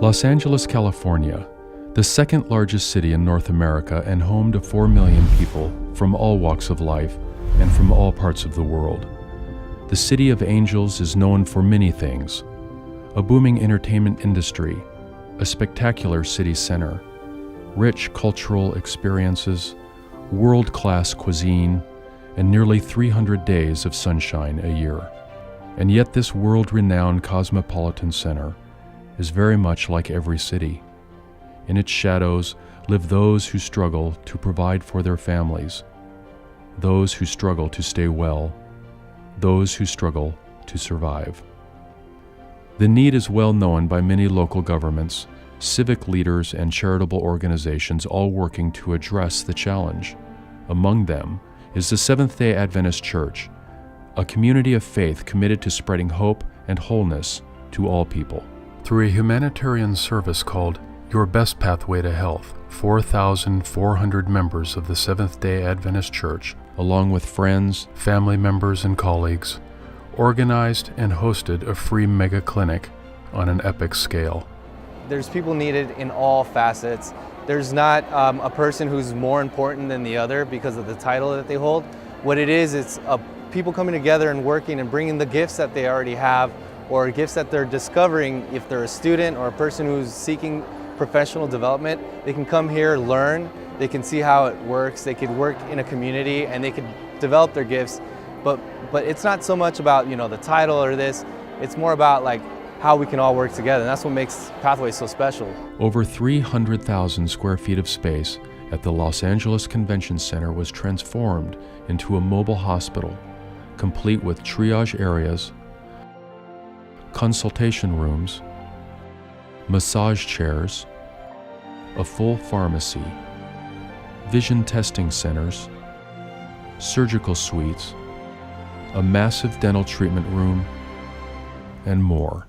Los Angeles, California, the second largest city in North America and home to 4 million people from all walks of life and from all parts of the world. The City of Angels is known for many things: a booming entertainment industry, a spectacular city center, rich cultural experiences, world-class cuisine, and nearly 300 days of sunshine a year. And yet this world-renowned cosmopolitan center is very much like every city. In its shadows live those who struggle to provide for their families, those who struggle to stay well, those who struggle to survive. The need is well known by many local governments, civic leaders, and charitable organizations, all working to address the challenge. Among them is the Seventh-day Adventist Church, a community of faith committed to spreading hope and wholeness to all people. Through a humanitarian service called Your Best Pathway to Health, 4,400 members of the Seventh-day Adventist Church, along with friends, family members, and colleagues, organized and hosted a free mega clinic on an epic scale. There's people needed in all facets. There's not a person who's more important than the other because of the title that they hold. What it is, it's people coming together and working and bringing the gifts that they already have, or gifts that they're discovering. If they're a student or a person who's seeking professional development, they can come here, learn, they can see how it works, they could work in a community, and they could develop their gifts. But it's not so much about, the title or this, it's more about like how we can all work together, and that's what makes Pathways so special. Over 300,000 square feet of space at the Los Angeles Convention Center was transformed into a mobile hospital, complete with triage areas, consultation rooms, massage chairs, a full pharmacy, vision testing centers, surgical suites, a massive dental treatment room, and more.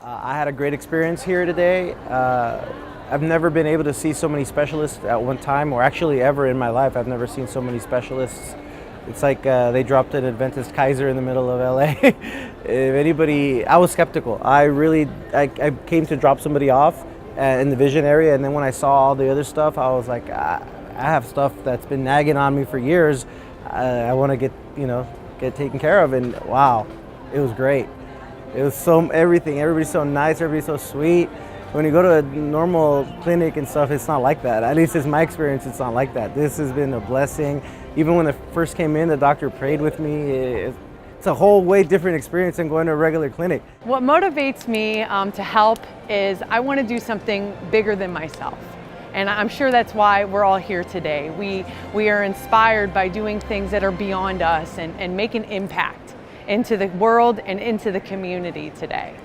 I had a great experience here today. I've never been able to see so many specialists at one time, or actually ever in my life. I've never seen so many specialists. It's like they dropped an Adventist Kaiser in the middle of LA. I was skeptical. I came to drop somebody off in the vision area, and then when I saw all the other stuff, I was like, I have stuff that's been nagging on me for years. I want to get taken care of, and wow, it was great. It was everything. Everybody's so nice. Everybody's so sweet. When you go to a normal clinic and stuff, it's not like that. At least it's my experience, it's not like that. This has been a blessing. Even when I first came in, the doctor prayed with me. It's a whole way different experience than going to a regular clinic. What motivates me to help is I want to do something bigger than myself. And I'm sure that's why we're all here today. We are inspired by doing things that are beyond us and make an impact into the world and into the community today.